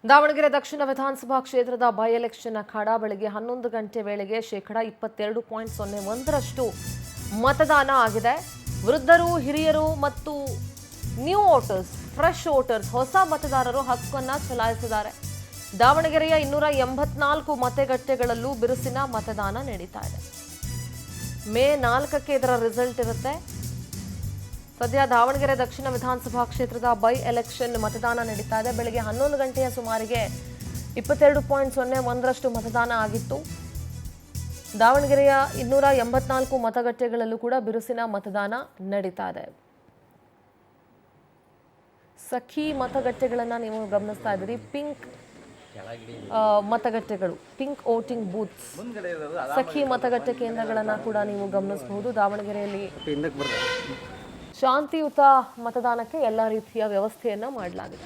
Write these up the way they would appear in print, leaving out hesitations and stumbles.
ದಾವಣಗೆರೆ ದಕ್ಷಿಣ ವಿಧಾನಸಭಾ ಕ್ಷೇತ್ರದ by election ಅಖಾಡ ಬೆಳಗ್ಗೆ 11 ಗಂಟೆ ವೇಳೆಗೆ 22.01% ಮತದಾನ ಆಗಿದೆ. ವೃದ್ಧರು, ಹಿರಿಯರು ಮತ್ತು ನ್ಯೂ ವೋಟರ್ಸ್, ಫ್ರೆಶ್ ವೋಟರ್ಸ್, ಹೊಸ ಮತದಾರರು ಹಕ್ಕನ್ನು ಚಲಾಯಿಸಿದ್ದಾರೆ. ದಾವಣಗೆರೆಯ 284 ಮತಗಟ್ಟೆಗಳಲ್ಲೂ ಬಿರುಸಿನ ಮತದಾನ ನಡೀತಾ ಇದೆ. ಮೇ 4ಕ್ಕೆ ಇದರ ರಿಸಲ್ಟ್ ಇರುತ್ತೆ. ಸದ್ಯ ದಾವಣಗೆರೆ ದಕ್ಷಿಣ ವಿಧಾನಸಭಾ ಕ್ಷೇತ್ರದ ಬೈ ಎಲೆಕ್ಷನ್ ಮತದಾನ ನಡೀತಾ ಇದೆ. ಬೆಳಗ್ಗೆ 11 ಗಂಟೆಯ ಸುಮಾರಿಗೆ 22.01% ಮತದಾನ ಆಗಿತ್ತು. ದಾವಣಗೆರೆಯ 284 ಮತಗಟ್ಟೆಗಳಲ್ಲೂ ಕೂಡ ಬಿರುಸಿನ ಮತದಾನ ನಡೀತಾ ಇದೆ. ಸಖಿ ಮತಗಟ್ಟೆಗಳನ್ನು ನೀವು ಗಮನಿಸ್ತಾ ಇದ್ದೀರಿ. ಪಿಂಕ್ ಮತಗಟ್ಟೆಗಳು, ಪಿಂಕ್ ವೋಟಿಂಗ್ ಬೂತ್ಸ್, ಸಖಿ ಮತಗಟ್ಟೆ ಕೇಂದ್ರಗಳನ್ನು ಕೂಡ ನೀವು ಗಮನಿಸಬಹುದು. ದಾವಣಗೆರೆಯಲ್ಲಿ ಶಾಂತಿಯುತ ಮತದಾನಕ್ಕೆ ಎಲ್ಲ ರೀತಿಯ ವ್ಯವಸ್ಥೆಯನ್ನ ಮಾಡಲಾಗಿದೆ.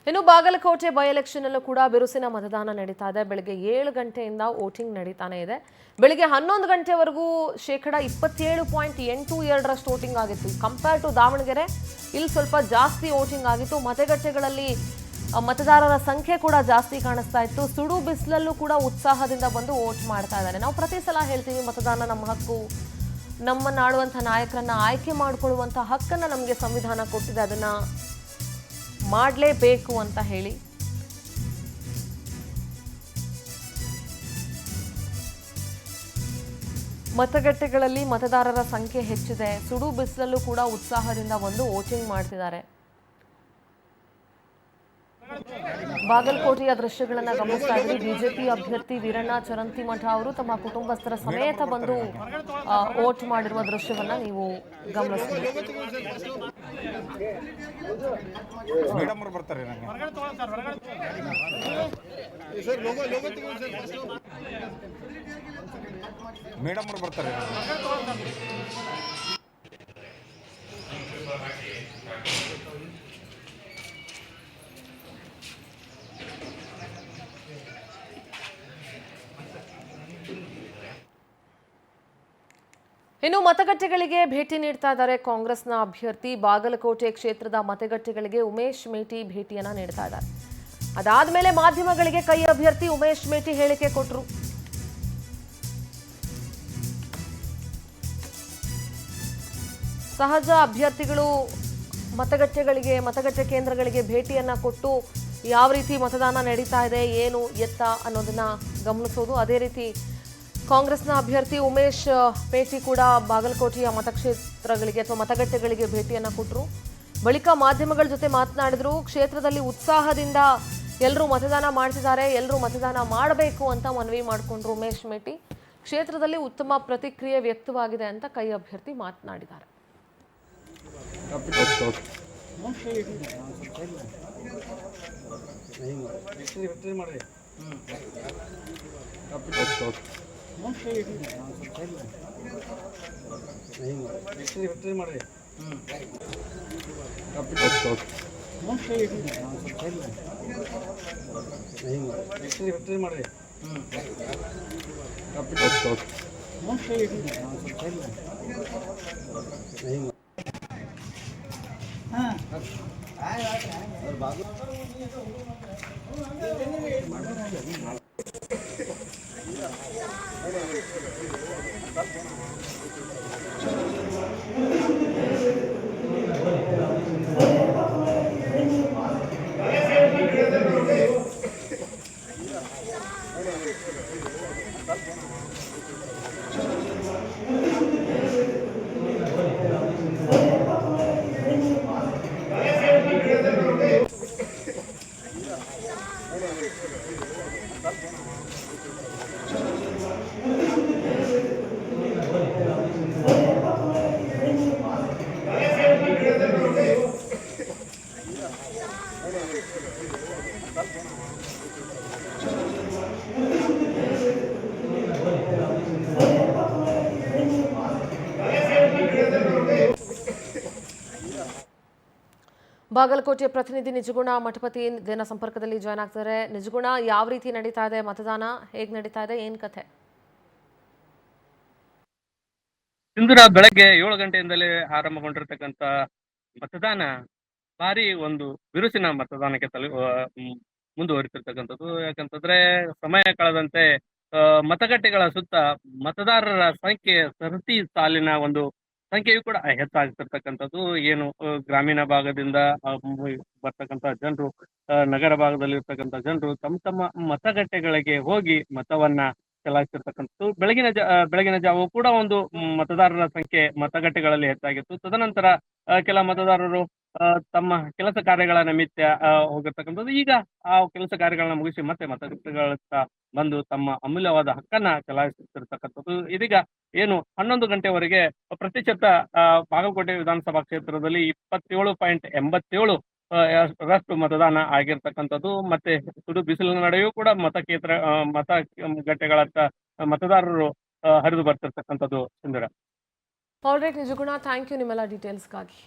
ಇನ್ನು ಬಾಗಲಕೋಟೆ ಬೈ ಎಲೆಕ್ಷನ್ ಅಲ್ಲೂ ಕೂಡ ಬಿರುಸಿನ ಮತದಾನ ನಡೀತಾ ಇದೆ. ಬೆಳಗ್ಗೆ 7 ಗಂಟೆಯಿಂದ ವೋಟಿಂಗ್ ನಡೀತಾನೆ ಇದೆ. ಬೆಳಗ್ಗೆ 11 ಗಂಟೆವರೆಗೂ 27.82% ವೋಟಿಂಗ್ ಆಗಿತ್ತು. ಕಂಪೇರ್ ಟು ದಾವಣಗೆರೆ ಇಲ್ಲಿ ಸ್ವಲ್ಪ ಜಾಸ್ತಿ ವೋಟಿಂಗ್ ಆಗಿತ್ತು. ಮತಗಟ್ಟೆಗಳಲ್ಲಿ ಮತದಾರರ ಸಂಖ್ಯೆ ಕೂಡ ಜಾಸ್ತಿ ಕಾಣಿಸ್ತಾ ಇತ್ತು. ಸುಡು ಬಿಸಿಲಲ್ಲೂ ಕೂಡ ಉತ್ಸಾಹದಿಂದ ಬಂದು ವೋಟ್ ಮಾಡ್ತಾ ಇದ್ದಾರೆ. ನಾವು ಪ್ರತಿ ಸಲ ಹೇಳ್ತೀವಿ, ಮತದಾನ ನಮ್ಮ ಹಕ್ಕು, ನಮ್ಮನ್ನ ಆಳುವಂಥ ನಾಯಕರನ್ನ ಆಯ್ಕೆ ಮಾಡಿಕೊಳ್ಳುವಂಥ ಹಕ್ಕನ್ನು ನಮಗೆ ಸಂವಿಧಾನ ಕೊಟ್ಟಿದೆ, ಅದನ್ನ ಮಾಡಲೇಬೇಕು ಅಂತ ಹೇಳಿ. ಮತಗಟ್ಟೆಗಳಲ್ಲಿ ಮತದಾರರ ಸಂಖ್ಯೆ ಹೆಚ್ಚಿದೆ. ಸುಡು ಬಿಸಿಲಲ್ಲೂ ಕೂಡ ಉತ್ಸಾಹದಿಂದ ಬಂದು ವೋಟಿಂಗ್ ಮಾಡ್ತಿದ್ದಾರೆ. ಬಾಗಲಕೋಟೆಯ ದೃಶ್ಯಗಳನ್ನು ಗಮನಿಸ್ತಾ ಇದ್ರಿ. ಬಿಜೆಪಿ ಅಭ್ಯರ್ಥಿ ವೀರಣ್ಣ ಚರಂತಿಮಠ ಅವರು ತಮ್ಮ ಕುಟುಂಬಸ್ಥರ ಸಮೇತ ಬಂದು ವೋಟ್ ಮಾಡಿರುವ ದೃಶ್ಯವನ್ನ ನೀವು ಗಮನಿಸ್ತೀರಿ. ಇನ್ನು ಮತಗಟ್ಟೆಗಳಿಗೆ ಭೇಟಿ ನೀಡ್ತಾ ಇದ್ದಾರೆ ಕಾಂಗ್ರೆಸ್ನ ಅಭ್ಯರ್ಥಿ. ಬಾಗಲಕೋಟೆ ಕ್ಷೇತ್ರದ ಮತಗಟ್ಟೆಗಳಿಗೆ ಉಮೇಶ್ ಮೇಟಿ ಭೇಟಿಯನ್ನ ನೀಡ್ತಾ ಇದ್ದಾರೆ. ಅದಾದ್ಮೇಲೆ ಮಾಧ್ಯಮಗಳಿಗೆ ಕೈ ಅಭ್ಯರ್ಥಿ ಉಮೇಶ್ ಮೇಟಿ ಹೇಳಿಕೆ ಕೊಟ್ಟರು. ಸಹಜ ಅಭ್ಯರ್ಥಿಗಳು ಮತಗಟ್ಟೆ ಕೇಂದ್ರಗಳಿಗೆ ಭೇಟಿಯನ್ನ ಕೊಟ್ಟು ಯಾವ ರೀತಿ ಮತದಾನ ನಡೀತಾ ಇದೆ, ಏನು ಎತ್ತ ಅನ್ನೋದನ್ನ ಗಮನಿಸೋದು. ಅದೇ ರೀತಿ ಕಾಂಗ್ರೆಸ್ನ ಅಭ್ಯರ್ಥಿ ಉಮೇಶ್ ಮೇಟಿ ಕೂಡ ಬಾಗಲಕೋಟೆಯ ಮತಕ್ಷೇತ್ರಗಳಿಗೆ ಅಥವಾ ಮತಗಟ್ಟೆಗಳಿಗೆ ಭೇಟಿಯನ್ನ ಕೊಟ್ಟರು. ಬಳಿಕ ಮಾಧ್ಯಮಗಳ ಜೊತೆ ಮಾತನಾಡಿದ್ರು. ಕ್ಷೇತ್ರದಲ್ಲಿ ಉತ್ಸಾಹದಿಂದ ಎಲ್ಲರೂ ಮತದಾನ ಮಾಡ್ತಿದ್ದಾರೆ, ಎಲ್ಲರೂ ಮತದಾನ ಮಾಡಬೇಕು ಅಂತ ಮನವಿ ಮಾಡಿಕೊಂಡ್ರು ಉಮೇಶ್ ಮೇಟಿ. ಕ್ಷೇತ್ರದಲ್ಲಿ ಉತ್ತಮ ಪ್ರತಿಕ್ರಿಯೆ ವ್ಯಕ್ತವಾಗಿದೆ ಅಂತ ಕೈ ಅಭ್ಯರ್ಥಿ ಮಾತನಾಡಿದ್ದಾರೆ. ಬಾಗಲಕೋಟೆ ಪ್ರತಿನಿಧಿ ನಿಜಗುಣ ಮಠಪತಿ ಜನ ಸಂಪರ್ಕದಲ್ಲಿ ಜಾಯ್ನ್ ಆಗ್ತಾರೆ. ನಿಜಗುಣ, ಯಾವ ರೀತಿ ನಡೀತಾ ಇದೆ ಮತದಾನ, ಹೇಗೆ ನಡೀತಾ ಇದೆ, ಏನ್ ಕಥೆ? ಇಂದಿನ ಬೆಳಗ್ಗೆ 7 ಗಂಟೆಯಿಂದಲೇ ಆರಂಭಗೊಂಡಿರ್ತಕ್ಕಂಥ ಮತದಾನ ಭಾರಿ ಒಂದು ಬಿರುಸಿನ ಮತದಾನಕ್ಕೆ ಮುಂದುವರಿತಿರ್ತಕ್ಕಂಥದ್ದು. ಯಾಕಂತಂದ್ರೆ ಸಮಯ ಕಳೆದಂತೆ ಮತಗಟ್ಟೆಗಳ ಸುತ್ತ ಮತದಾರರ ಸಂಖ್ಯೆ ಸರತಿ ಸಾಲಿನ ಒಂದು ಸಂಖ್ಯೆಯು ಕೂಡ ಹೆಚ್ಚಾಗ್ತಿರ್ತಕ್ಕಂಥದ್ದು. ಏನು ಗ್ರಾಮೀಣ ಭಾಗದಿಂದ ಬರ್ತಕ್ಕಂಥ ಜನರು, ನಗರ ಭಾಗದಲ್ಲಿ ಇರ್ತಕ್ಕಂಥ ಜನರು ತಮ್ಮ ತಮ್ಮ ಮತಗಟ್ಟೆಗಳಿಗೆ ಹೋಗಿ ಮತವನ್ನ ಚಲಾಯಿಸ್ತಿರ್ತಕ್ಕಂಥದ್ದು. ಬೆಳಗಿನ ಜಾವ ಕೂಡ ಒಂದು ಮತದಾರರ ಸಂಖ್ಯೆ ಮತಗಟ್ಟೆಗಳಲ್ಲಿ ಹೆಚ್ಚಾಗಿತ್ತು. ತದನಂತರ ಕೆಲ ಮತದಾರರು ತಮ್ಮ ಕೆಲಸ ಕಾರ್ಯಗಳ ನಿಮಿತ್ತ ಹೋಗಿರ್ತಕ್ಕಂಥದ್ದು. ಈಗ ಆ ಕೆಲಸ ಕಾರ್ಯಗಳನ್ನ ಮುಗಿಸಿ ಮತ್ತೆ ಮತಗಟ್ಟೆಗಳತ್ತ ಬಂದು ತಮ್ಮ ಅಮೂಲ್ಯವಾದ ಹಕ್ಕನ್ನ ಚಲಾಯಿಸುತ್ತಿರ್ತಕ್ಕಂಥದ್ದು. ಇದೀಗ ಏನು 11 ಗಂಟೆವರೆಗೆ ಪ್ರತಿಶತ ಬಾಗಲಕೋಟೆ ವಿಧಾನಸಭಾ ಕ್ಷೇತ್ರದಲ್ಲಿ 27.87 ರಷ್ಟು ಮತದಾನ ಆಗಿರ್ತಕ್ಕಂಥದ್ದು. ಮತ್ತೆ ಸುಡು ಬಿಸಿಲಿನ ನಡುವೆಯೂ ಕೂಡ ಮತಗಟ್ಟೆಗಳತ್ತ ಮತದಾರರು ಹರಿದು ಬರ್ತಿರ್ತಕ್ಕಂಥದ್ದು. Sindhura. All right Nijaguna, thank you ನಿಮ್ಮೆಲ್ಲ ಡೀಟೇಲ್ಸ್ಗಾಗಿ.